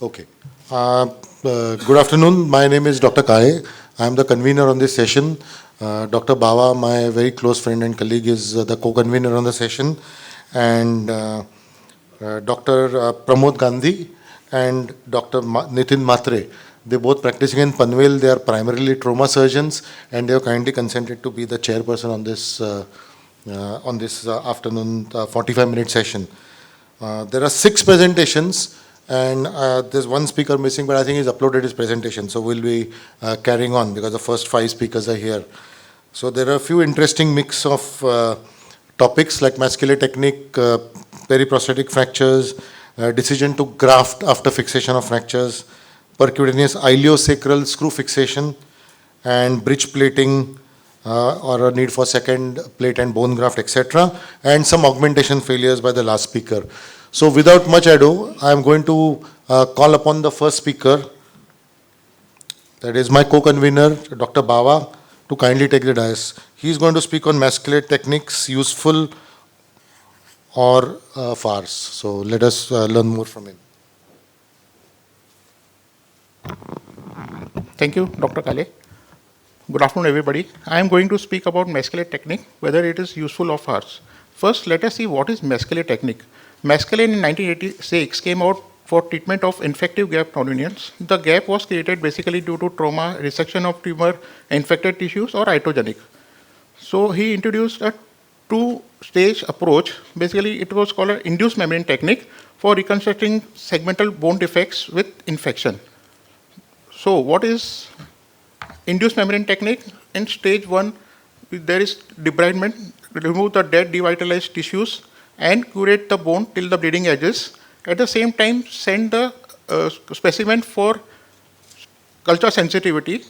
Okay. Good afternoon. My name is Dr. Kale. I am the convener on this session. Dr. Bawa, my very close friend and colleague, is the co-convener on the session. And Dr. Pramod Gandhi and Dr. Nitin Mhatre, they both practicing in Panvel. They are primarily trauma surgeons, and they have kindly consented to be the chairperson on this afternoon 45-minute session. There are 6 presentations, and there's one speaker missing, but I think he's uploaded his presentation, so we'll be carrying on because the first 5 speakers are here. So there are a few interesting mix of topics like Masquelet technique, periprosthetic fractures, decision to graft after fixation of fractures, Pecutaneous iliosacral screw fixation, and bridge plating, or a need for second plate and bone graft, etc., and some augmentation failures by the last speaker. So without much ado, I am going to call upon the first speaker, that is my co-convener, Dr. Bawa, to kindly take the dais. He is going to speak on Masquelet techniques, useful or farce. So let us learn more from him. Thank you, Dr. Kale. Good afternoon, everybody. I am going to speak about Masquelet technique, whether it is useful or farce. First, let us see what is Masquelet technique. Masquelet in 1986 came out for treatment of infective gap nonunions. The gap was created basically due to trauma, resection of tumor, infected tissues, or iatrogenic. So he introduced a 2-stage approach. Basically, it was called an induced membrane technique for reconstructing segmental bone defects with infection. So what is induced membrane technique? In stage 1, there is debridement, remove the dead devitalized tissues and curate the bone till the bleeding edges. At the same time, send the specimen for culture sensitivity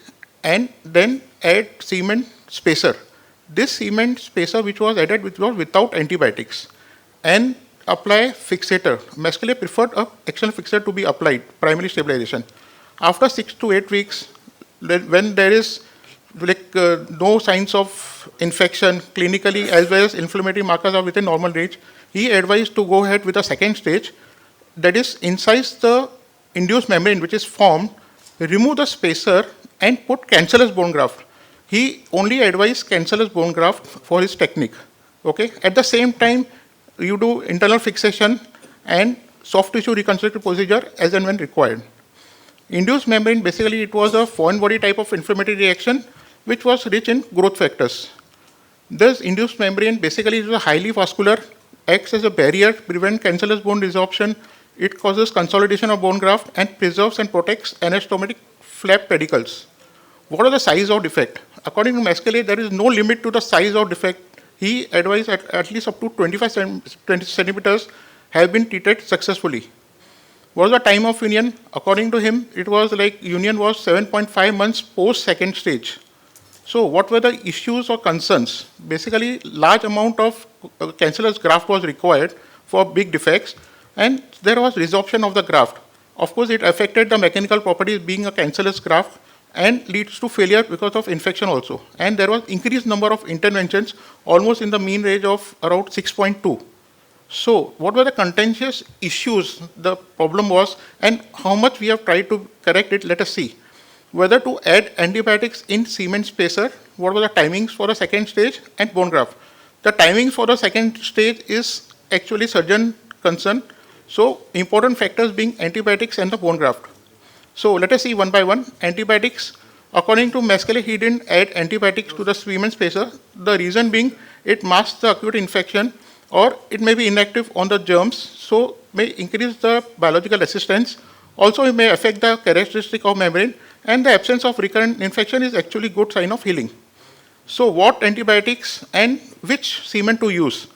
and then add cement spacer. This cement spacer which was added was without antibiotics, and apply fixator. Masquelet preferred an external fixator to be applied, primary stabilization. After 6 to 8 weeks, when there is no signs of infection clinically as well as inflammatory markers are within normal range, he advised to go ahead with the second stage, that is incise the induced membrane which is formed, remove the spacer and put cancellous bone graft. He only advised cancellous bone graft for his technique. Okay. At the same time, you do internal fixation and soft tissue reconstructive procedure as and when required. Induced membrane, basically it was a foreign body type of inflammatory reaction which was rich in growth factors. This induced membrane basically is a highly vascular, acts as a barrier, prevents cancellous bone resorption, it causes consolidation of bone graft and preserves and protects anastomotic flap pedicles. What are the size of defect? According to Masquelet, there is no limit to the size of defect. He advised at least up to 20 centimeters have been treated successfully. What was the time of union? According to him, it was like union was 7.5 months post second stage. So what were the issues or concerns? Basically, large amount of cancellous graft was required for big defects, and there was resorption of the graft. Of course, it affected the mechanical properties being a cancellous graft and leads to failure because of infection also. And there was increased number of interventions, almost in the mean range of around 6.2. So what were the contentious issues the problem was, and how much we have tried to correct it? Let us see. Whether to add antibiotics in cement spacer, what were the timings for the second stage, and bone graft. The timings for the second stage is actually surgeon concern. So important factors being antibiotics and the bone graft. So let us see one by one. Antibiotics, according to Masquelet, he didn't add antibiotics to the cement spacer. The reason being it masks the acute infection, or it may be inactive on the germs, so may increase the biological resistance. Also, it may affect the characteristic of membrane, and the absence of recurrent infection is actually good sign of healing. So what antibiotics and which cement to use?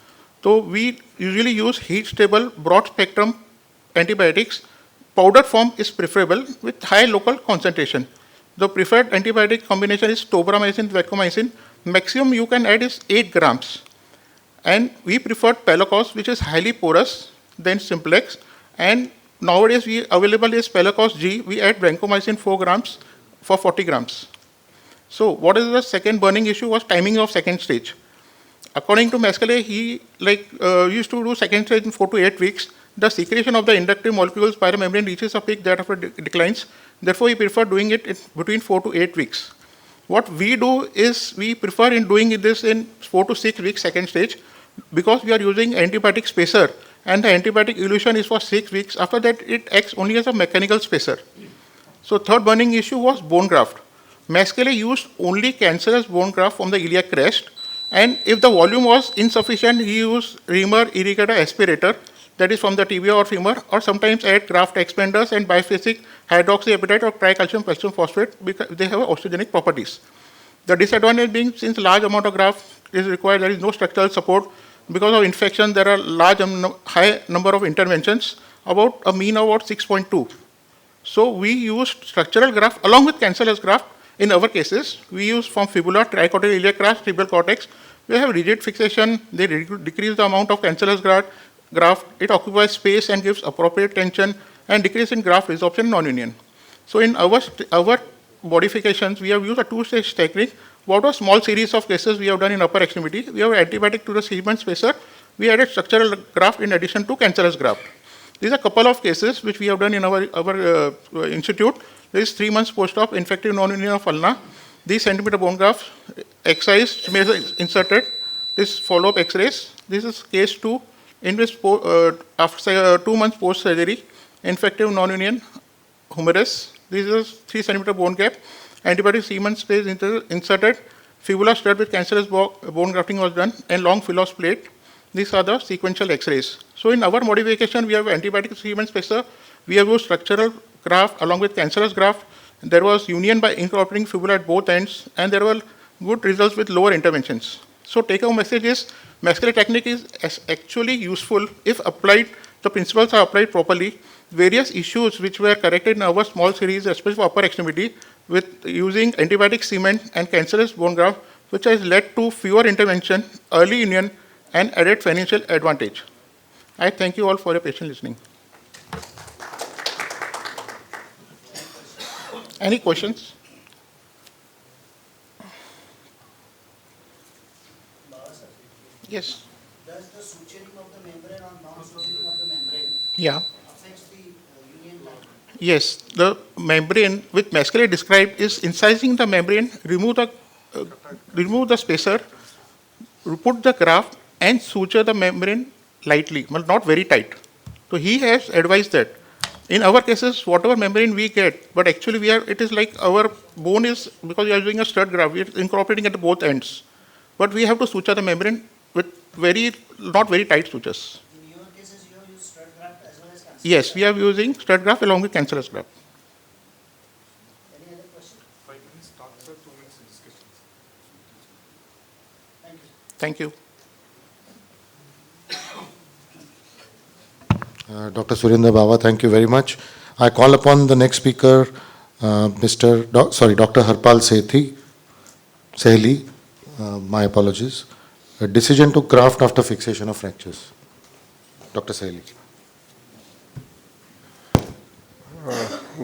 So we usually use heat stable broad spectrum antibiotics. Powder form is preferable with high local concentration. The preferred antibiotic combination is tobramycin, vancomycin. Maximum you can add is 8 grams. And we prefer Pelacos, which is highly porous, then Simplex. And nowadays we available is Pelacos G. We add vancomycin 4 grams for 40 grams. So what is the second burning issue was timing of second stage. According to Masquelet, he used to do second stage in 4 to 8 weeks, the secretion of the inductive molecules by the membrane reaches a peak that after declines. Therefore, we prefer doing it in between 4 to 8 weeks. What we do is we prefer in doing this in 4 to 6 weeks, second stage, because we are using antibiotic spacer, and the antibiotic elution is for 6 weeks. After that, it acts only as a mechanical spacer. So third burning issue was bone graft. Masquelet used only cancerous bone graft from the iliac crest, and if the volume was insufficient, he used reamer irrigator aspirator, that is from the tibia or femur, or sometimes add graft expanders and biphasic hydroxyapatite or tricalcium calcium phosphate because they have osteogenic properties. The disadvantage being, since large amount of graft is required, there is no structural support. Because of infection, there are high number of interventions, about a mean of about 6.2. So we used structural graft along with cancellous graft. In our cases, we use from fibula, tricortical iliac crest, tibial cortex. We have rigid fixation. They decrease the amount of cancellous graft. It occupies space and gives appropriate tension and decrease in graft resorption non-union. So in our modifications, we have used a two-stage technique. What a small series of cases we have done in upper extremity. We have antibiotic to the cement spacer. We added structural graft in addition to cancellous graft. These are a couple of cases which we have done in our institute. There is 3 months post-op infective non-union of ulna. These centimeter bone graft, excised, inserted. This follow-up X-rays. This is case 2, in which after 2 months post-surgery, infective non-union humerus. This is 3 centimeter bone gap. Antibiotic semen space inserted. Fibula stud with cancellous bone grafting was done, and long Philos plate. These are the sequential X-rays. So in our modification, we have antibiotic semen spacer. We have used structural graft along with cancellous graft. There was union by incorporating fibula at both ends, and there were good results with lower interventions. So take-home message is, Masquelet technique is actually useful if applied, the principles are applied properly. Various issues which were corrected in our small series, especially for upper extremity, with using antibiotic cement and cancellous bone graft, which has led to fewer intervention, early union, and added financial advantage. I thank you all for your patient listening. Any questions? Yes. Does the suturing of the membrane or non-suturing of the membrane affects the union line? Yes, the membrane which Masquelet described is incising the membrane, remove the spacer, put the graft, and suture the membrane lightly, but not very tight. So he has advised that. In our cases, whatever membrane we get, but actually it is like our bone is, because we are using a stud graft, we are incorporating at both ends. But we have to suture the membrane with not very tight sutures. In your cases, you have used stud graft as well as cancellous? Yes, we are using stud graft along with cancellous graft. Any other question? 5 minutes talk, sir, 2 minutes discussion. Thank you. Thank you. Dr. Surendra Bawa, thank you very much. I call upon the next speaker, Dr. Harpal Selhi. My apologies. A decision to graft after fixation of fractures. Dr. Selhi.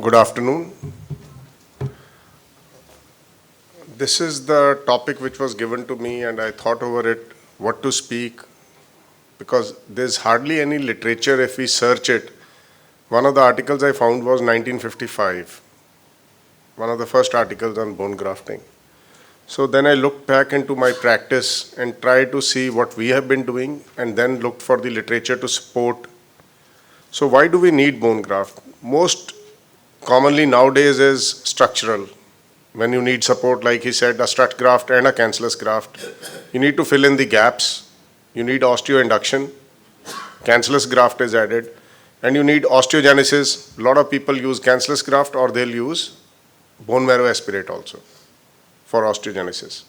Good afternoon. This is the topic which was given to me, and I thought over it what to speak, because there's hardly any literature if we search it. One of the articles I found was 1955, one of the first articles on bone grafting. So then I looked back into my practice and tried to see what we have been doing, and then looked for the literature to support. So why do we need bone graft? Most commonly nowadays is structural. When you need support, like he said, a strut graft and a cancellous graft, you need to fill in the gaps. You need osteoinduction, cancellous graft is added, and you need osteogenesis. A lot of people use cancellous graft, or they'll use bone marrow aspirate also for osteogenesis.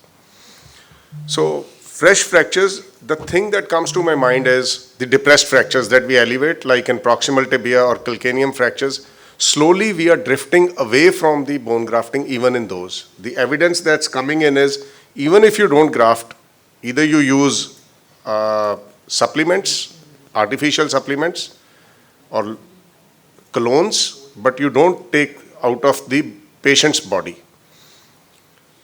So fresh fractures, the thing that comes to my mind is the depressed fractures that we elevate, like in proximal tibia or calcaneum fractures. Slowly we are drifting away from the bone grafting even in those. The evidence that's coming in is, even if you don't graft, either you use supplements, artificial supplements, or clones, but you don't take out of the patient's body.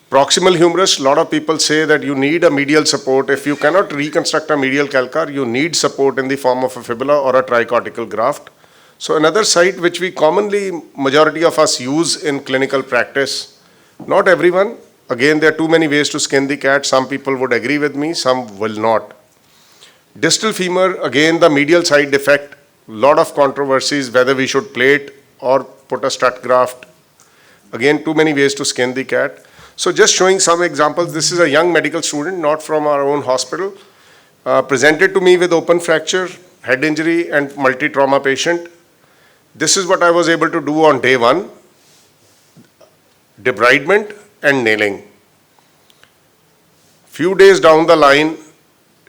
Proximal humerus, a lot of people say that you need a medial support. If you cannot reconstruct a medial calcar, you need support in the form of a fibula or a tricortical graft. So another site which we commonly, majority of us use in clinical practice, not everyone, again there are too many ways to skin the cat, some people would agree with me, some will not. Distal femur, again the medial side defect, lot of controversies whether we should plate or put a strut graft. Again, too many ways to skin the cat. So just showing some examples, this is a young medical student, not from our own hospital, presented to me with open fracture, head injury and multi-trauma patient. This is what I was able to do on day 1, debridement and nailing. Few days down the line,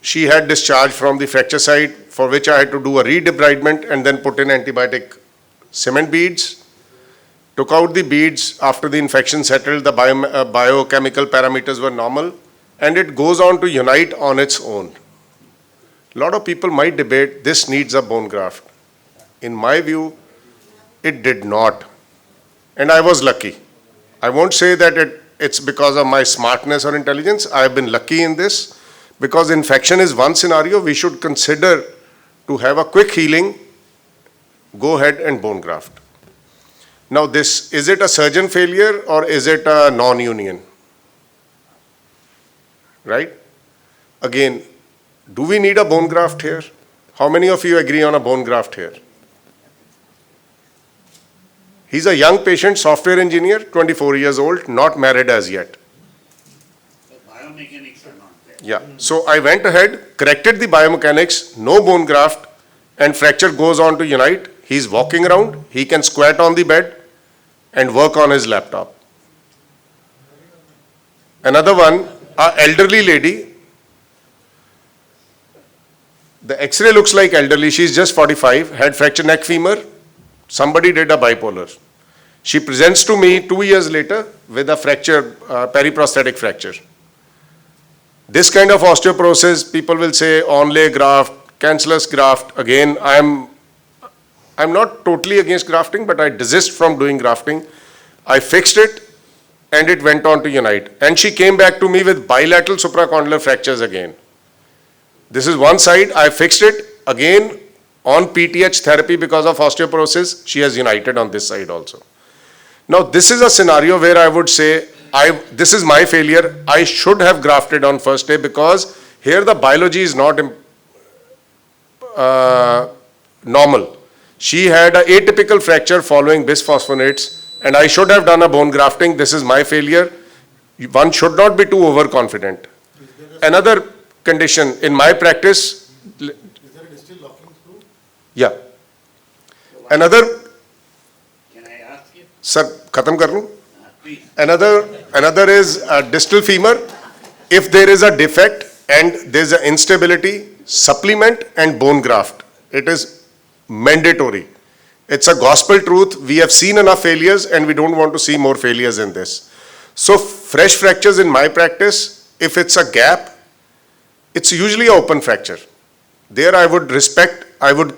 she had discharge from the fracture site, for which I had to do a re-debridement and then put in antibiotic cement beads. Took out the beads after the infection settled, the biochemical parameters were normal, and it goes on to unite on its own. A lot of people might debate, this needs a bone graft. In my view, it did not. And I was lucky. I won't say that it's because of my smartness or intelligence. I have been lucky in this, because infection is one scenario. We should consider to have a quick healing, go ahead and bone graft. Now this, is it a surgeon failure or is it a non-union? Right? Again, do we need a bone graft here? How many of you agree on a bone graft here? He's a young patient, software engineer, 24 years old, not married as yet. The biomechanics are not there. Yeah, so I went ahead, corrected the biomechanics, no bone graft, and fracture goes on to unite. He's walking around, he can squat on the bed and work on his laptop. Another one, an elderly lady. The X-ray looks like elderly, she's just 45, had fractured neck femur. Somebody did a bipolar. She presents to me 2 years later with a fracture, periprosthetic fracture. This kind of osteoporosis, people will say onlay graft, cancellous graft. Again, I'm not totally against grafting, but I desist from doing grafting. I fixed it and it went on to unite. And she came back to me with bilateral supracondylar fractures again. This is one side, I fixed it. Again, on PTH therapy because of osteoporosis, she has united on this side also. Now, this is a scenario where I would say, this is my failure. I should have grafted on first day, because here the biology is not normal. She had an atypical fracture following bisphosphonates, and I should have done a bone grafting. This is my failure. One should not be too overconfident. Another condition in my practice. Is there a distal locking screw? Yeah. Another. Can I ask you? Sir, khatam kar lu? Please. Another is distal femur. If there is a defect and there is an instability, supplement and bone graft. It is mandatory. It's a gospel truth. We have seen enough failures and we don't want to see more failures in this. So fresh fractures in my practice, if it's a gap, it's usually an open fracture. There I would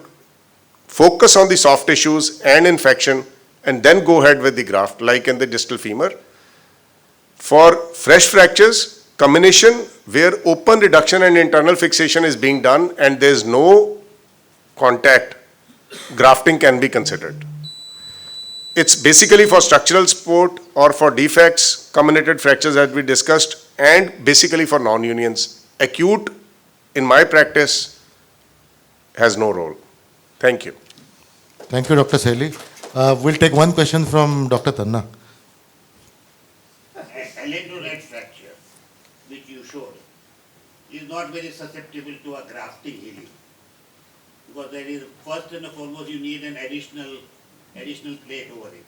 focus on the soft tissues and infection and then go ahead with the graft, like in the distal femur. For fresh fractures, combination where open reduction and internal fixation is being done and there is no contact, grafting can be considered. It's basically for structural support or for defects, comminuted fractures that we discussed, and basically for non-unions. Acute, in my practice, has no role. Thank you. Thank you, Dr. Selhi. We'll take one question from Dr. Tanna. Alendronate fracture, which you showed, is not very susceptible to a grafting healing. Because there is, first and foremost, you need an additional plate over it.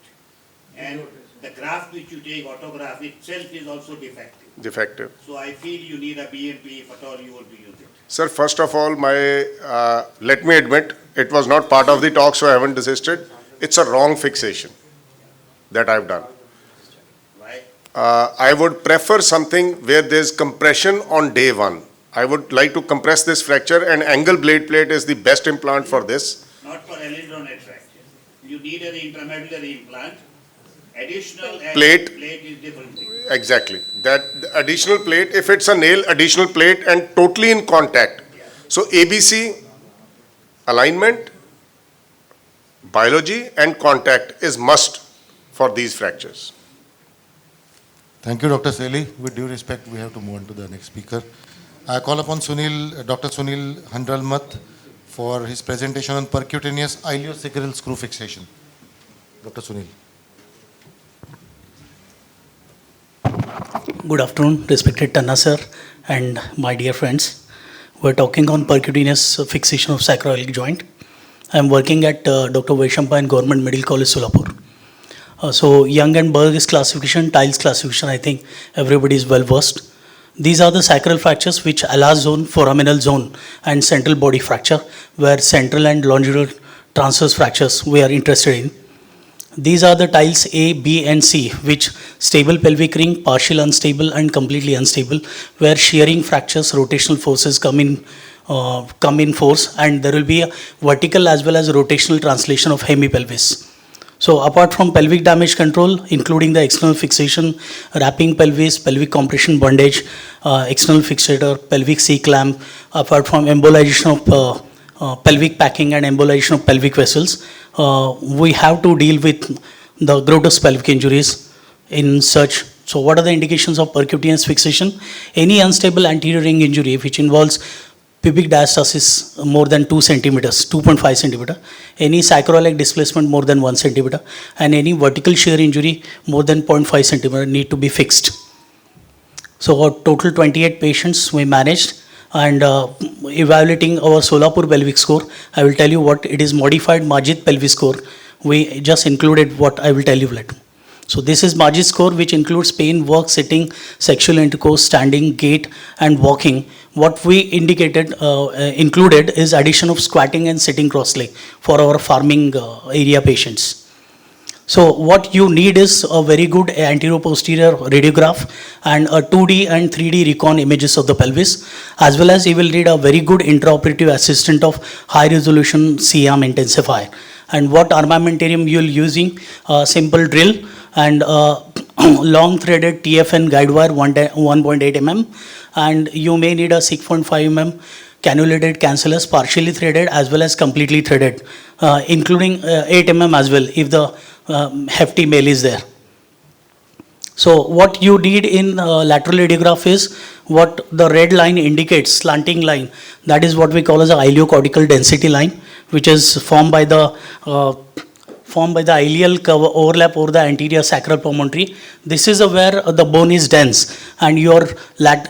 And the graft which you take, autograft itself, is also defective. Defective. So I feel you need a BMP if at all you want to use it. Sir, first of all, let me admit, it was not part of the talk, so I haven't desisted. It's a wrong fixation that I've done. Right? I would prefer something where there's compression on day 1. I would like to compress this fracture, and angle blade plate is the best implant for this. Not for alendronate fracture. You need an intramedullary implant, Additional Plate. plate is different thing. Exactly. That additional plate, if it's a nail, additional plate and totally in contact. So ABC, alignment, biology and contact is must for these fractures. Thank you, Dr. Selhi. With due respect, we have to move on to the next speaker. I call upon Sunil, Dr. Sunil Handralmath for his presentation on percutaneous iliosacral screw fixation. Dr. Sunil. Good afternoon, respected Tanna sir and my dear friends. We're talking on percutaneous fixation of sacroiliac joint. I'm working at Dr. Vaishampa and Government Medical College, Solapur. So Young and Berg's classification, Tiles classification, I think everybody is well versed. These are the sacral fractures which Ala zone, foraminal zone and central body fracture, where central and longitudinal transverse fractures we are interested in. These are the tiles A, B and C, which stable pelvic ring, partial unstable and completely unstable, where shearing fractures, rotational forces come in force, and there will be a vertical as well as rotational translation of hemipelvis. So apart from pelvic damage control, including the external fixation, wrapping pelvis, pelvic compression bondage, external fixator, pelvic C-clamp, apart from embolization of pelvic packing and embolization of pelvic vessels, we have to deal with the grotous pelvic injuries in such. So what are the indications of percutaneous fixation? Any unstable anterior ring injury which involves pubic diastasis more than 2 centimeters, 2.5 centimeter, any sacroiliac displacement more than 1 centimeter, and any vertical shear injury more than 0.5 centimeter need to be fixed. So our total 28 patients we managed, and evaluating our Solapur pelvic score, I will tell you what it is. Modified Majid pelvic score. We just included what I will tell you later. So this is Majid score, which includes pain, work, sitting, sexual intercourse, standing, gait and walking. What we included is addition of squatting and sitting cross-leg for our farming area patients. So what you need is a very good anterior-posterior radiograph and a 2D and 3D recon images of the pelvis, as well as you will need a very good intraoperative assistant of high-resolution C-arm intensifier. And what armamentarium you will using? Simple drill and long threaded TFN guide wire 1.8 mm, and you may need a 6.5 mm cannulated cancellous, partially threaded as well as completely threaded, including 8 mm as well if the hefty male is there. So what you need in lateral radiograph is what the red line indicates, slanting line. That is what we call as a iliocortical density line, which is formed by the ilial cover overlap over the anterior sacral promontory. This is where the bone is dense, and your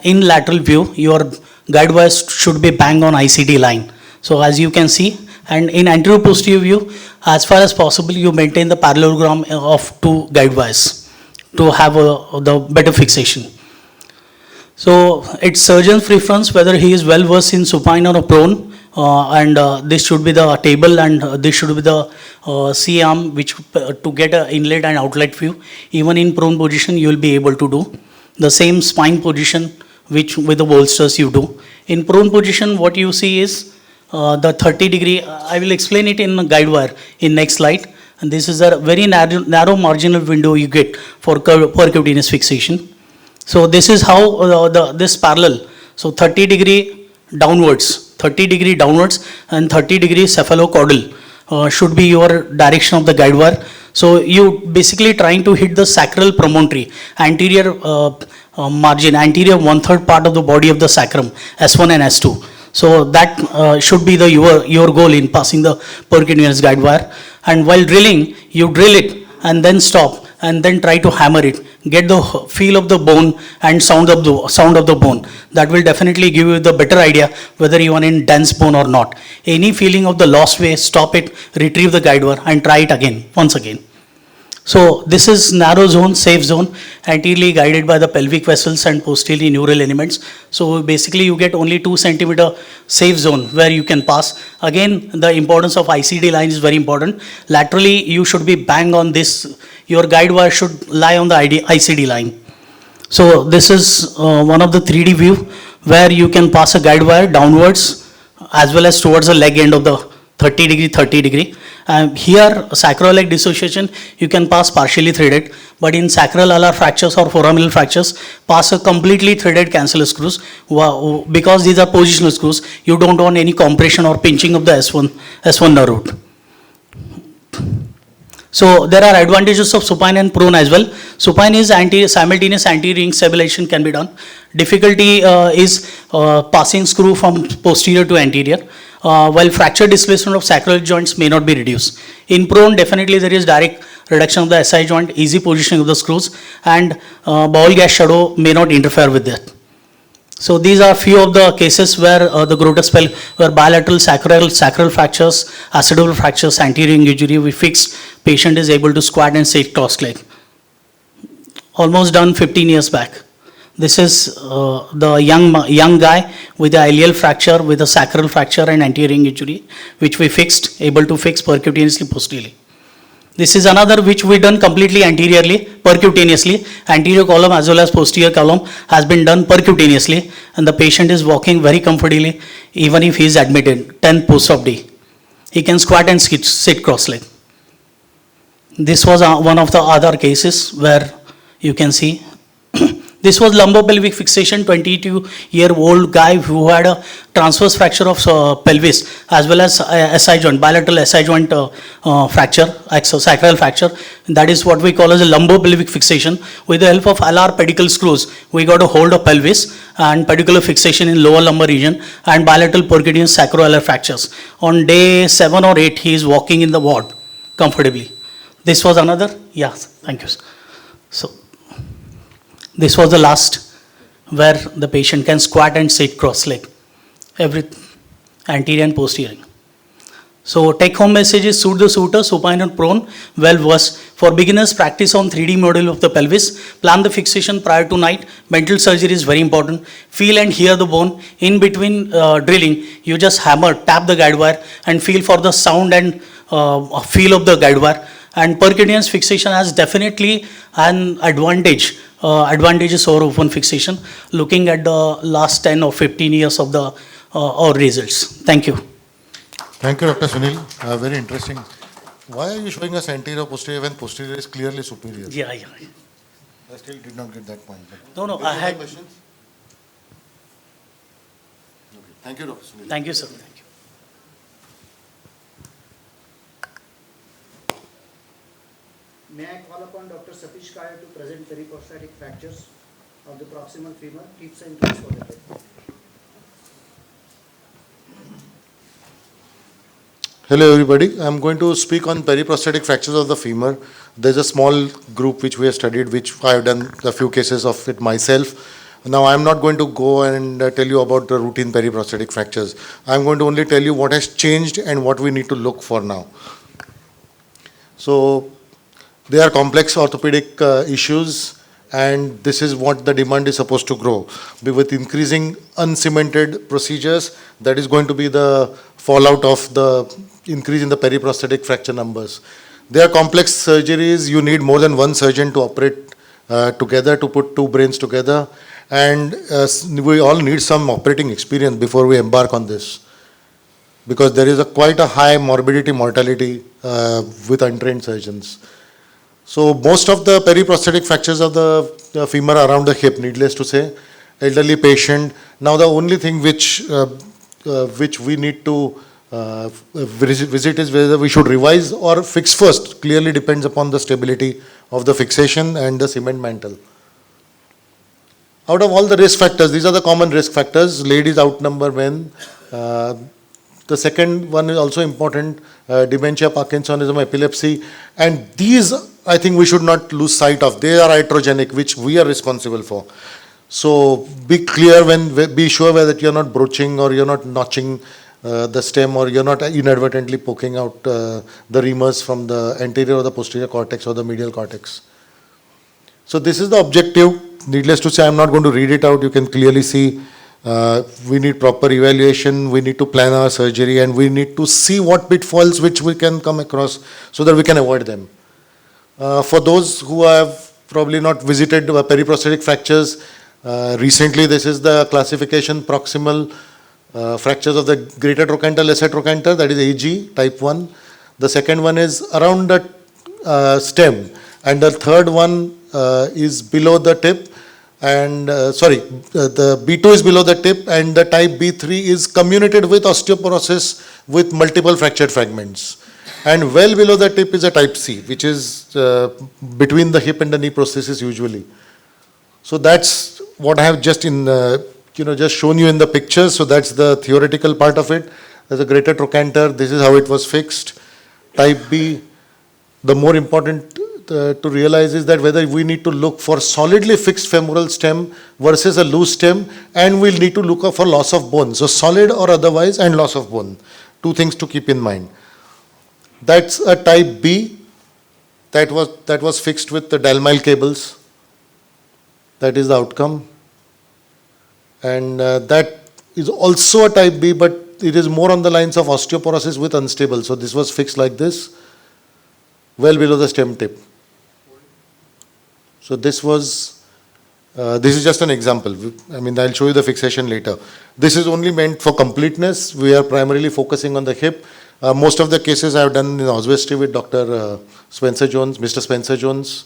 in lateral view, your guide wires should be bang on ICD line. So as you can see, and in anterior posterior view, as far as possible, you maintain the parallelogram of 2 guide wires to have the better fixation. So it's surgeon's preference whether he is well versed in supine or prone, and this should be the table, and this should be the C-arm, which to get an inlet and outlet view. Even in prone position, you will be able to do the same spine position, which with the bolsters you do. In prone position, what you see is the 30 degree, I will explain it in guide wire in next slide. And this is a very narrow marginal window you get for percutaneous fixation. So this is how this parallel, so 30 degree downwards and 30 degree cephalocaudal should be your direction of the guide wire. So you basically trying to hit the sacral promontory, anterior margin, anterior 1/3 part of the body of the sacrum, S1 and S2. So that should be your goal in passing the percutaneous guide wire. And while drilling, you drill it and then stop and then try to hammer it. Get the feel of the bone and sound of the bone. That will definitely give you the better idea whether you are in dense bone or not. Any feeling of the lost way, stop it, retrieve the guide wire and try it again, once again. So this is narrow zone, safe zone, anteriorly guided by the pelvic vessels and posteriorly neural elements. So basically you get only 2 centimeter safe zone where you can pass. Again, the importance of ICD line is very important. Laterally, you should be bang on this. Your guide wire should lie on the ICD line. So this is one of the 3D view where you can pass a guide wire downwards as well as towards the leg end of the 30 degree, Here, sacroiliac dissociation, you can pass partially threaded, but in sacral alar fractures or foraminal fractures, pass a completely threaded cancellous screws. Because these are positional screws, you don't want any compression or pinching of the S1 nerve root. So there are advantages of supine and prone as well. Supine is simultaneous anti-ring stabilization can be done. Difficulty is passing screw from posterior to anterior, while fracture displacement of sacral joints may not be reduced. In prone, definitely there is direct reduction of the SI joint, easy positioning of the screws, and bowel gas shadow may not interfere with that. So these are few of the cases where the Grotus spell, where bilateral sacral fractures, acidoval fractures, anterior injury, we fixed, patient is able to squat and sit cross-legged. Almost done 15 years back. This is the young guy with the ilial fracture, with a sacral fracture and anterior injury, which we fixed, able to fix percutaneously posteriorly. This is another which we done completely anteriorly, percutaneously. Anterior column as well as posterior column has been done percutaneously, and the patient is walking very comfortably even if he is admitted 10th post-op day. He can squat and sit cross-legged. This was one of the other cases where you can see this was lumbopelvic fixation, 22-year-old guy who had a transverse fracture of pelvis as well as SI joint, bilateral SI joint fracture, sacral fracture. That is what we call as a lumbopelvic fixation. With the help of alar pedicle screws, we got a hold of pelvis and pedicular fixation in lower lumbar region and bilateral percutaneous sacroalar fractures. On day 7 or 8, he is walking in the ward comfortably. This was another, yes, thank you. So this was the last where the patient can squat and sit cross-legged, every anterior and posterior. So take-home message is suit the suitor, supine and prone, well versed. For beginners, practice on 3D model of the pelvis. Plan the fixation prior to night. Mental surgery is very important. Feel and hear the bone. In between drilling, you just hammer, tap the guide wire and feel for the sound and feel of the guide wire. And percutaneous fixation has definitely an advantages over open fixation, looking at the last 10 or 15 years of the our results. Thank you. Thank you, Dr. Sunil. Very interesting. Why are you showing us anterior posterior when posterior is clearly superior? Yeah. I still did not get that point. No, I had. Questions? Okay. Thank you, Dr. Sunil. Thank you, sir. Thank you. May I call upon Dr. Satish Kale to present periprosthetic fractures of the proximal femur, tips and tools for the treatment. Hello everybody, I am going to speak on periprosthetic fractures of the femur. There is a small group which we have studied, which I have done a few cases of it myself. Now I am not going to go and tell you about the routine periprosthetic fractures. I am going to only tell you what has changed and what we need to look for now. So they are complex orthopedic issues, and this is what the demand is supposed to grow. With increasing uncemented procedures, that is going to be the fallout of the increase in the periprosthetic fracture numbers. They are complex surgeries. You need more than one surgeon to operate together, to put two brains together, and we all need some operating experience before we embark on this, because there is quite a high morbidity mortality with untrained surgeons. So most of the periprosthetic fractures of the femur are around the hip, needless to say, elderly patient. Now the only thing which we need to visit is whether we should revise or fix first. Clearly depends upon the stability of the fixation and the cement mantle. Out of all the risk factors, these are the common risk factors. Ladies outnumber men. The second one is also important, dementia, Parkinsonism, epilepsy, and these I think we should not lose sight of. They are iatrogenic, which we are responsible for. So be clear be sure that you're not broaching or you're not notching the stem, or you're not inadvertently poking out the remers from the anterior or the posterior cortex or the medial cortex. So this is the objective. Needless to say, I'm not going to read it out. You can clearly see we need proper evaluation, we need to plan our surgery, and we need to see what pitfalls which we can come across so that we can avoid them. For those who have probably not visited periprosthetic fractures, recently this is the classification proximal fractures of the greater trochanter, lesser trochanter, that is AG, type 1. The second one is around the stem, and the third one is below the tip. And the B2 is below the tip, and the type B3 is comminuted with osteoporosis with multiple fractured fragments. And well below the tip is a type C, which is between the hip and the knee prosthesis usually. So that's what I have just just shown you in the picture. So that's the theoretical part of it. There's a greater trochanter. This is how it was fixed. Type B, the more important to realize is that whether we need to look for solidly fixed femoral stem versus a loose stem, and we'll need to look for loss of bone. So solid or otherwise, and loss of bone. Two things to keep in mind. That's a type B that was fixed with the Dalmile cables. That is the outcome. And that is also a type B, but it is more on the lines of osteoporosis with unstable. So this was fixed like this, well below the stem tip. So this is just an example. I mean, I'll show you the fixation later. This is only meant for completeness. We are primarily focusing on the hip. Most of the cases I have done in oswestry with Dr. Spencer Jones, Mr. Spencer Jones.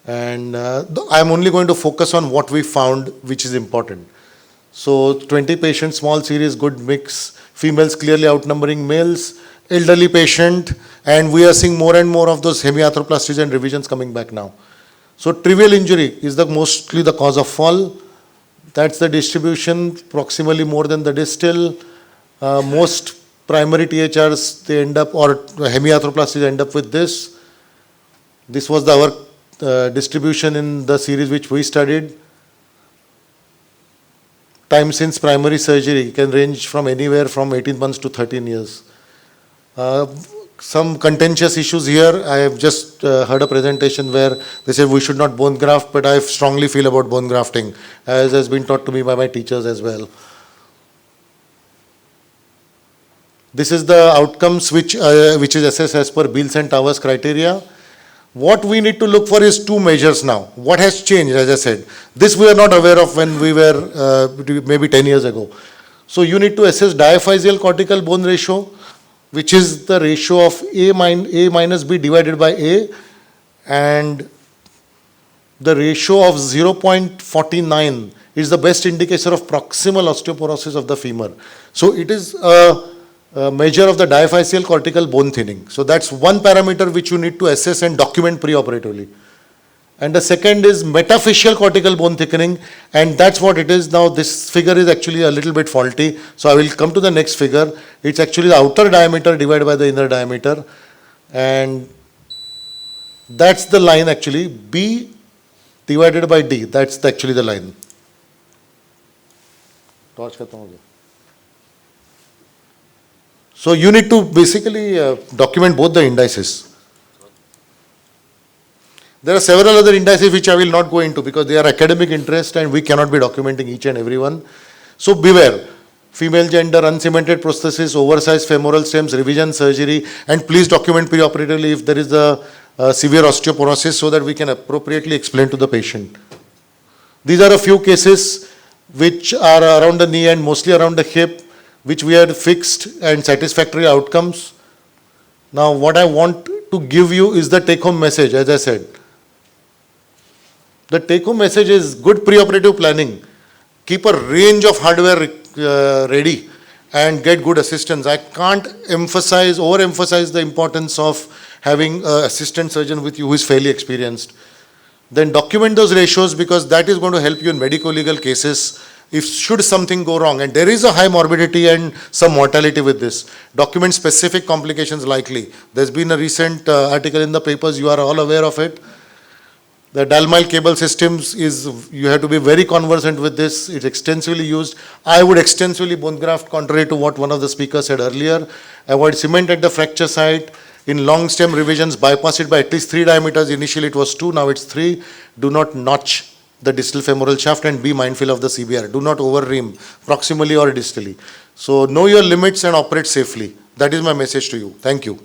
And I'm only going to focus on what we found, which is important. So 20 patients, small series, good mix, females clearly outnumbering males, elderly patient, and we are seeing more and more of those hemiarthroplasties and revisions coming back now. So trivial injury is mostly the cause of fall. That's the distribution, proximally more than the distal. Most primary THRs, they end up, or hemiarthroplasties end up with this. This was our distribution in the series which we studied. Time since primary surgery can range from anywhere from 18 months to 13 years. Some contentious issues here. I have just heard a presentation where they said we should not bone graft, but I strongly feel about bone grafting, as has been taught to me by my teachers as well. This is the outcomes which is assessed as per Beals and Towers criteria. What we need to look for is two measures now. What has changed, as I said? This we are not aware of when we were maybe 10 years ago. So you need to assess diaphyseal cortical bone ratio, which is the ratio of A minus B divided by A, and the ratio of 0.49 is the best indicator of proximal osteoporosis of the femur. So it is a measure of the diaphyseal cortical bone thinning. So that's one parameter which you need to assess and document preoperatively. And the second is metaphyseal cortical bone thickening, and that's what it is. Now this figure is actually a little bit faulty, so I will come to the next figure. It's actually the outer diameter divided by the inner diameter, and that's the line actually, B divided by D, that's actually the line. So you need to basically document both the indices. There are several other indices which I will not go into because they are academic interest and we cannot be documenting each and every one. So beware, female gender, uncemented prosthesis, oversized femoral stems, revision surgery, and please document preoperatively if there is a severe osteoporosis so that we can appropriately explain to the patient. These are a few cases which are around the knee and mostly around the hip, which we had fixed and satisfactory outcomes. Now what I want to give you is the take-home message, as I said. The take-home message is good preoperative planning. Keep a range of hardware ready and get good assistance. I can't overemphasize the importance of having an assistant surgeon with you who is fairly experienced. Then document those ratios because that is going to help you in medico-legal cases if should something go wrong. And there is a high morbidity and some mortality with this. Document specific complications likely. There's been a recent article in the papers, you are all aware of it. The Dalmile cable systems you have to be very conversant with this. It's extensively used. I would extensively bone graft, contrary to what one of the speakers said earlier. Avoid cement at the fracture site. In long stem revisions, bypass it by at least 3 diameters. Initially it was 2, now it's 3. Do not notch the distal femoral shaft and be mindful of the CBR. Do not over-ream proximally or distally. So know your limits and operate safely. That is my message to you. Thank you.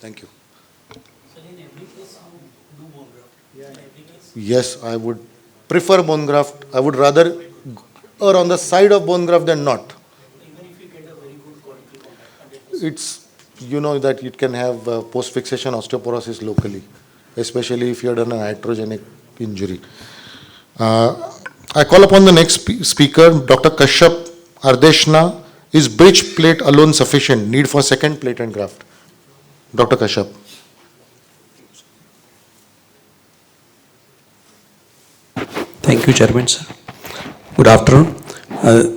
Thank you. So in every case you do bone graft. Yeah. In every case. Yes, I would prefer bone graft. I would rather err on the side of bone graft than not. Even if you get a very good cortical contact. 100%. It's, you know that it can have post-fixation osteoporosis locally, especially if you have done an iatrogenic injury. I call upon the next speaker, Dr. Kashyap Ardeshna. Is bridge plate alone sufficient? Need for second plate and graft? Dr. Kashyap. Thank you, Chairman, sir. Good afternoon.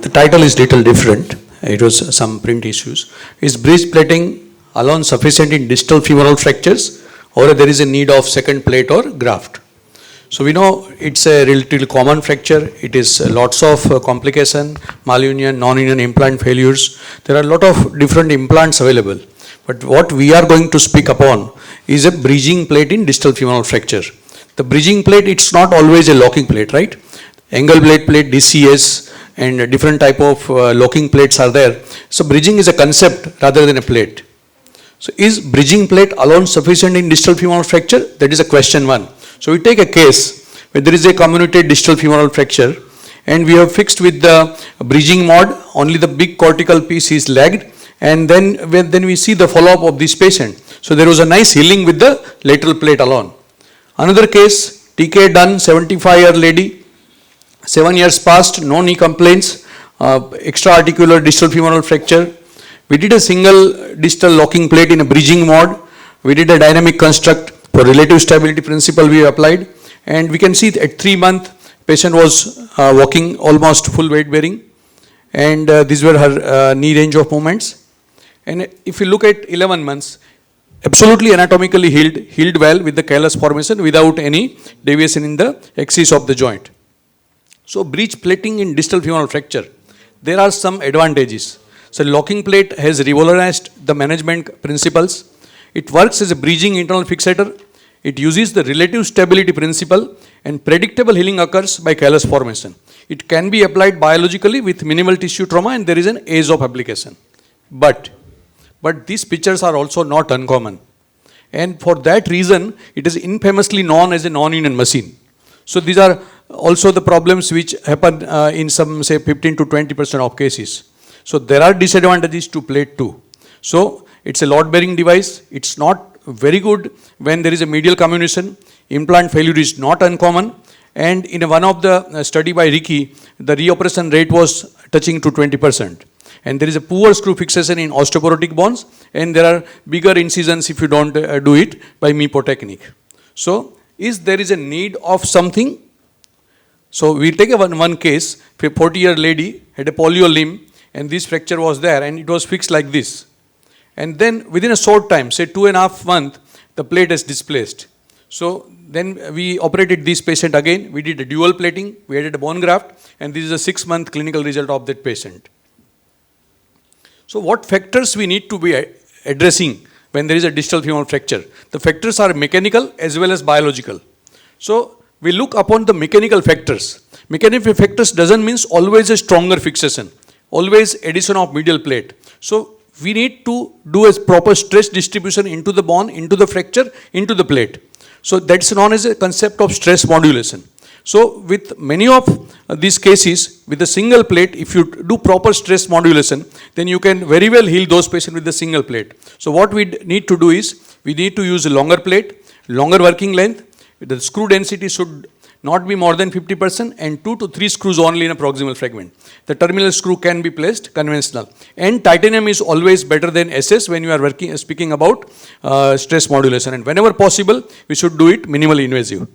The title is little different. It was some print issues. Is bridge plating alone sufficient in distal femoral fractures, or there is a need of second plate or graft? So we know it's a relatively common fracture. It is lots of complication, malunion, non-union implant failures. There are a lot of different implants available. But what we are going to speak upon is a bridging plate in distal femoral fracture. The bridging plate, it's not always a locking plate, right? Angle blade plate, DCS, and different type of locking plates are there. So bridging is a concept rather than a plate. So is bridging plate alone sufficient in distal femoral fracture? That is a question one. So we take a case where there is a comminuted distal femoral fracture and we have fixed with the bridging mod, only the big cortical piece is lagged, and then we see the follow-up of this patient. So there was a nice healing with the lateral plate alone. Another case, TK done, 75-year lady, 7 years passed, no knee complaints, extra-articular distal femoral fracture. We did a single distal locking plate in a bridging mod. We did a dynamic construct for relative stability principle we applied. And we can see at 3 months, patient was walking almost full weight bearing. And these were her knee range of movements. And if you look at 11 months, absolutely anatomically healed well with the callus formation without any deviation in the axis of the joint. So bridge plating in distal femoral fracture, there are some advantages. So locking plate has revolutionized the management principles. It works as a bridging internal fixator. It uses the relative stability principle and predictable healing occurs by callus formation. It can be applied biologically with minimal tissue trauma and there is an ease of application. But these pictures are also not uncommon. And for that reason, it is infamously known as a non-union machine. So these are also the problems which happen in some, say, 15 to 20% of cases. So there are disadvantages to plate too. So it's a load-bearing device. It's not very good when there is a medial comminution. Implant failure is not uncommon. And in one of the study by Ricky, the reoperation rate was touching to 20%. And there is a poor screw fixation in osteoporotic bones, and there are bigger incisions if you don't do it by MIPO technique. So, there is a need of something? So, we take one case, a 40-year lady had a polio limb, and this fracture was there, and it was fixed like this. And then within a short time, say 2.5 months, the plate is displaced. So, then we operated this patient again, we did a dual plating, we added a bone graft, and this is a 6-month clinical result of that patient. So what factors we need to be addressing when there is a distal femoral fracture? The factors are mechanical as well as biological. So we look upon the mechanical factors. Mechanical factors doesn't mean always a stronger fixation, always addition of medial plate. So we need to do a proper stress distribution into the bone, into the fracture, into the plate. So that's known as a concept of stress modulation. So with many of these cases, with a single plate, if you do proper stress modulation, then you can very well heal those patients with a single plate. So what we need to do is, we need to use a longer plate, longer working length. The screw density should not be more than 50% and 2 to 3 screws only in a proximal fragment. The terminal screw can be placed conventional. And titanium is always better than SS when you are speaking about stress modulation. And whenever possible, we should do it minimally invasive.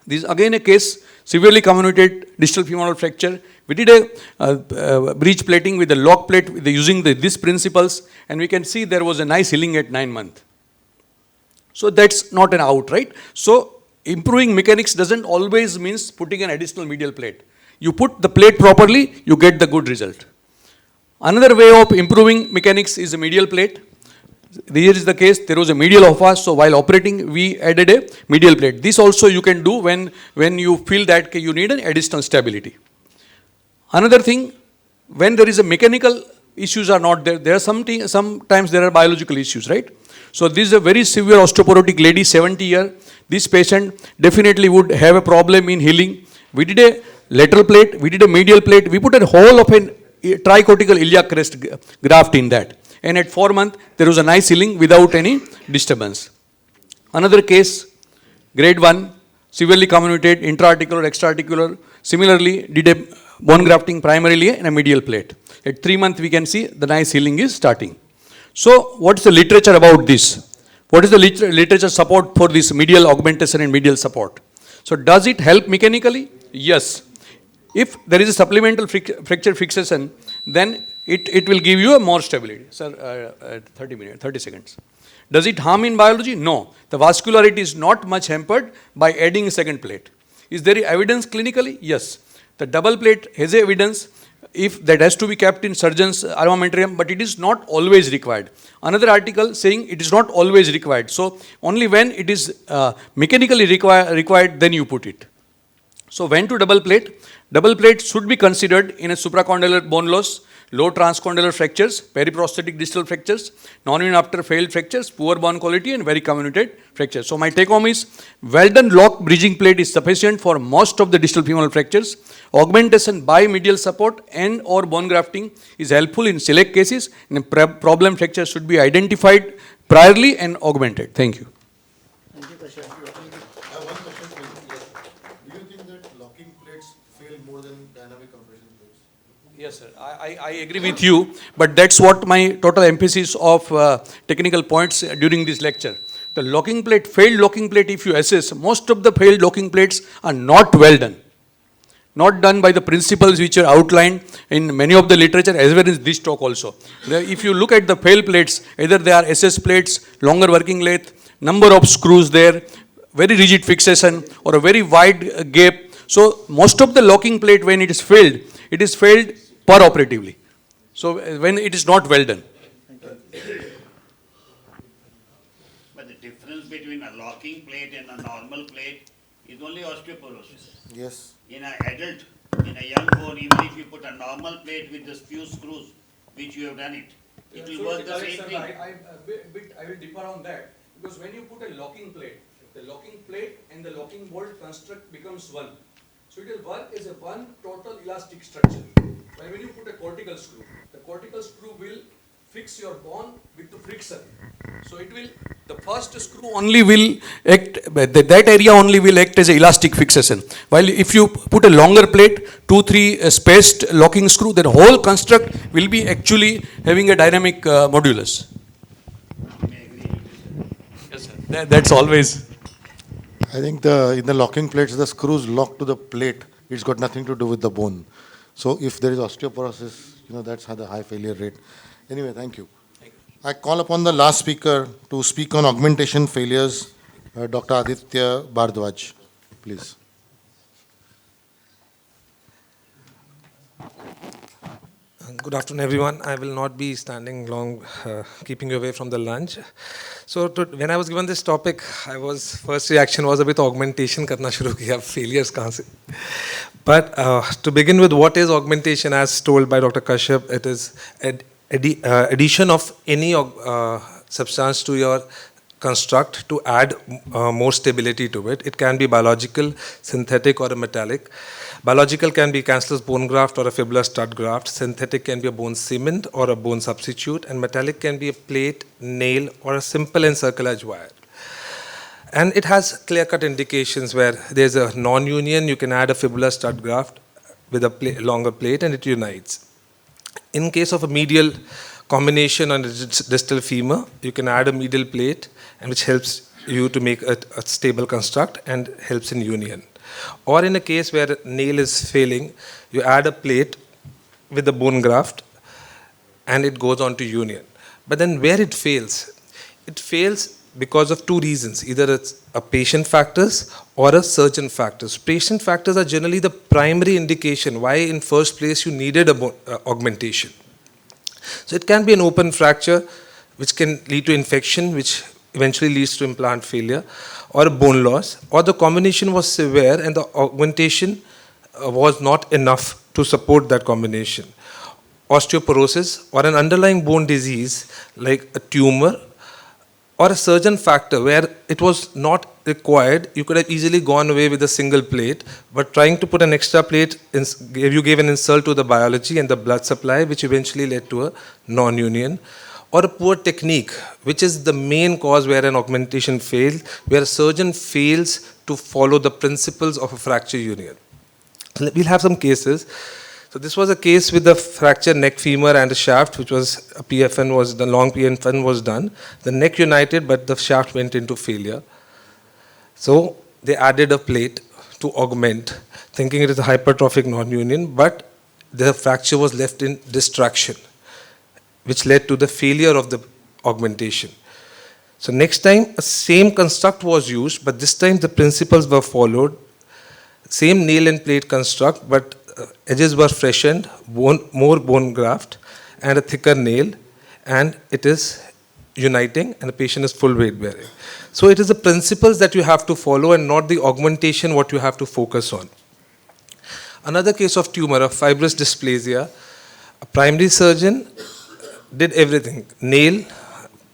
This is again a case, severely comminuted distal femoral fracture. We did a bridge plating with a lock plate using these principles, and we can see there was a nice healing at 9 months. So that's not an out, right? So improving mechanics doesn't always mean putting an additional medial plate. You put the plate properly, you get the good result. Another way of improving mechanics is a medial plate. Here is the case, there was a medial office, so while operating, we added a medial plate. This also you can do when you feel that you need an additional stability. Another thing, when there is a mechanical issues are not there. There are sometimes there are biological issues, right? So this is a very severe osteoporotic lady, 70-year. This patient definitely would have a problem in healing. We did a lateral plate, we did a medial plate, we put a whole of a tricortical iliac crest graft in that. And at 4 months, there was a nice healing without any disturbance. Another case, grade 1, severely comminuted, intra-articular, extra-articular. Similarly, did a bone grafting primarily in a medial plate. At 3 months, we can see the nice healing is starting. So, what is the literature about this? What is the literature support for this medial augmentation and medial support? So, does it help mechanically? Yes. If there is a supplemental fracture fixation, then it will give you a more stability. Sir, 30 seconds. Does it harm in biology? No. The vascularity is not much hampered by adding a second plate. Is there evidence clinically? Yes. The double plate has evidence if that has to be kept in surgeon's armamentarium, but it is not always required. Another article saying it is not always required. So, only when it is mechanically required, then you put it. So, when to double plate? Double plate should be considered in a supracondylar bone loss, low transcondylar fractures, periprosthetic distal fractures, non-union after failed fractures, poor bone quality and very comminuted fractures. So my take home is, well done lock bridging plate is sufficient for most of the distal femoral fractures. Augmentation by medial support and or bone grafting is helpful in select cases, and problem fracture should be identified priorly and augmented. Thank you. Thank you, Kashyap. I have one question for you. Do you think that locking plates fail more than dynamic compression plates? Yes, sir. I agree with you, but that's what my total emphasis of technical points during this lecture. The locking plate, failed locking plate, if you assess, most of the failed locking plates are not well done. Not done by the principles which are outlined in many of the literature as well as this talk also. If you look at the failed plates, either they are SS plates, longer working length, number of screws there, very rigid fixation or a very wide gap. So most of the locking plate, when it is failed per-operatively. So when it is not well done. But the difference between a locking plate and a normal plate is only osteoporosis. Yes. In an adult, in a young bone, even if you put a normal plate with just few screws, which you have done it will work the same thing. I will differ on that, because when you put a locking plate, the locking plate and the locking bolt construct becomes one. So it will work as a one total elastic structure. While when you put a cortical screw, the cortical screw will fix your bone with the friction. So it will, the first screw only will act, that area only will act as an elastic fixation. While if you put a longer plate, 2-3 spaced locking screw, then whole construct will be actually having a dynamic modulus. Yes, sir. That's always. I think in the locking plates, the screws lock to the plate. It's got nothing to do with the bone. So if there is osteoporosis, that's the high failure rate. Anyway, thank you. I call upon the last speaker to speak on augmentation failures, Dr. Aditya Bharadwaj, please. Good afternoon, everyone. I will not be standing long, keeping you away from the lunch. So when I was given this topic, first reaction was a bit augmentation karna shuru kiya, failures kahan se. But to begin with, what is augmentation? As told by Dr. Kashyap, it is addition of any substance to your construct to add more stability to it. It can be biological, synthetic, or a metallic. Biological can be cancellous bone graft or a fibular stud graft. Synthetic can be a bone cement or a bone substitute. And metallic can be a plate, nail, or a simple and circular edge wire. And it has clear-cut indications where there's a non-union, you can add a fibular stud graft with a longer plate and it unites. In case of a medial combination on a distal femur, you can add a medial plate, and which helps you to make a stable construct and helps in union. Or in a case where nail is failing, you add a plate with the bone graft and it goes on to union. But then where it fails because of two reasons. Either it's a patient factors or a surgeon factors. Patient factors are generally the primary indication why in first place you needed augmentation. So it can be an open fracture which can lead to infection, which eventually leads to implant failure, or a bone loss, or the combination was severe and the augmentation was not enough to support that combination. osteoporosis or an underlying bone disease like a tumor or a surgeon factor where it was not required, you could have easily gone away with a single plate, but trying to put an extra plate, you gave an insult to the biology and the blood supply, which eventually led to a non-union. Or a poor technique, which is the main cause where an augmentation fails, where a surgeon fails to follow the principles of a fracture union. We'll have some cases. So this was a case with the fractured neck femur and a shaft, which was a PFN was the long PFN was done. The neck united, but the shaft went into failure. So they added a plate to augment, thinking it is a hypertrophic non-union, but the fracture was left in distraction, which led to the failure of the augmentation. So next time, a same construct was used, but this time the principles were followed. Same nail and plate construct, but edges were freshened, more bone graft, and a thicker nail, and it is uniting, and the patient is full weight bearing. So it is the principles that you have to follow and not the augmentation what you have to focus on. Another case of tumor, of fibrous dysplasia, a primary surgeon did everything, nail,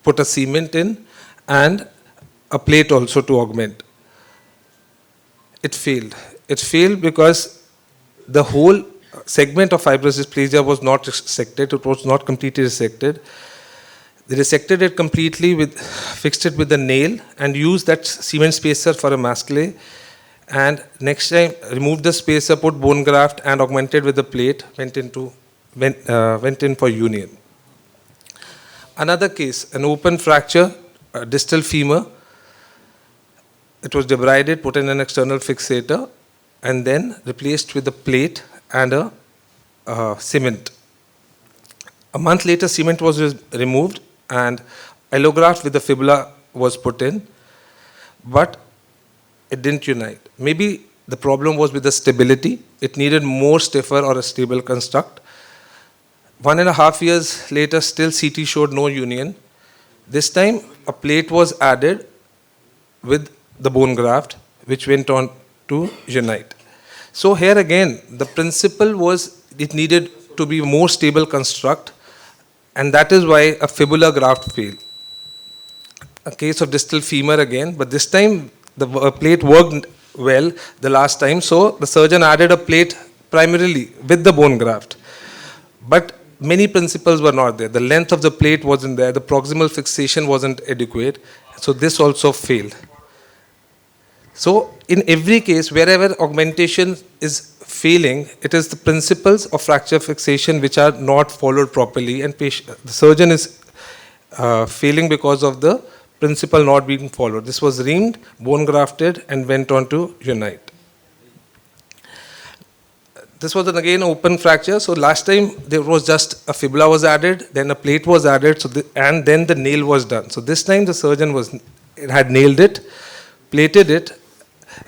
put a cement in, and a plate also to augment. It failed. It failed because the whole segment of fibrous dysplasia was not resected, it was not completely resected. They resected it completely, fixed it with the nail and used that cement spacer for a Masquelet, and next time removed the spacer, put bone graft and augmented with the plate, went in for union. Another case, an open fracture, distal femur. It was debrided, put in an external fixator, and then replaced with a plate and a cement. A month later, cement was removed and allograft with the fibula was put in, but it didn't unite. Maybe the problem was with the stability. It needed more stiffer or a stable construct. 1.5 years later, still CT showed no union. This time, a plate was added with the bone graft, which went on to unite. So here again, the principle was it needed to be more stable construct, and that is why a fibula graft failed. A case of distal femur again, but this time the plate worked well the last time, so the surgeon added a plate primarily with the bone graft. But many principles were not there. The length of the plate wasn't there, the proximal fixation wasn't adequate, so this also failed. So in every case, wherever augmentation is failing, it is the principles of fracture fixation which are not followed properly, and the surgeon is failing because of the principle not being followed. This was reamed, bone grafted, and went on to unite. This was again open fracture. So last time there was just a fibula was added, then a plate was added, and then the nail was done. So this time the surgeon had nailed it, plated it,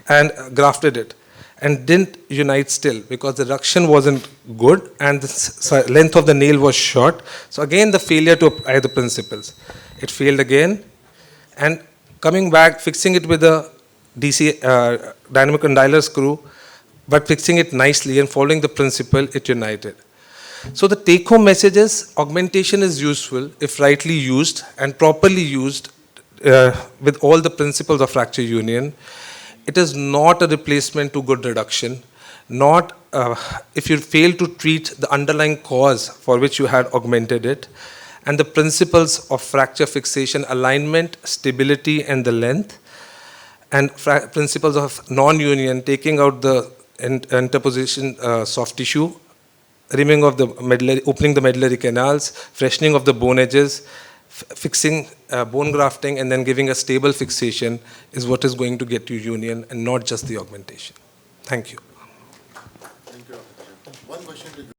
and grafted it, and didn't unite still because the reduction wasn't good and the length of the nail was short. So again the failure to apply the principles. It failed again, and coming back, fixing it with a DC dynamic condylar screw, but fixing it nicely and following the principle, it united. So the take-home message is augmentation is useful if rightly used and properly used with all the principles of fracture union. It is not a replacement to good reduction, not if you fail to treat the underlying cause for which you had augmented it, and the principles of fracture fixation, alignment, stability, and the length, and principles of non-union, taking out the interposition soft tissue, removing of the medullary, opening the medullary canals, freshening of the bone edges, fixing bone grafting, and then giving a stable fixation is what is going to get you union and not just the augmentation. Thank you. Thank you. One question to you.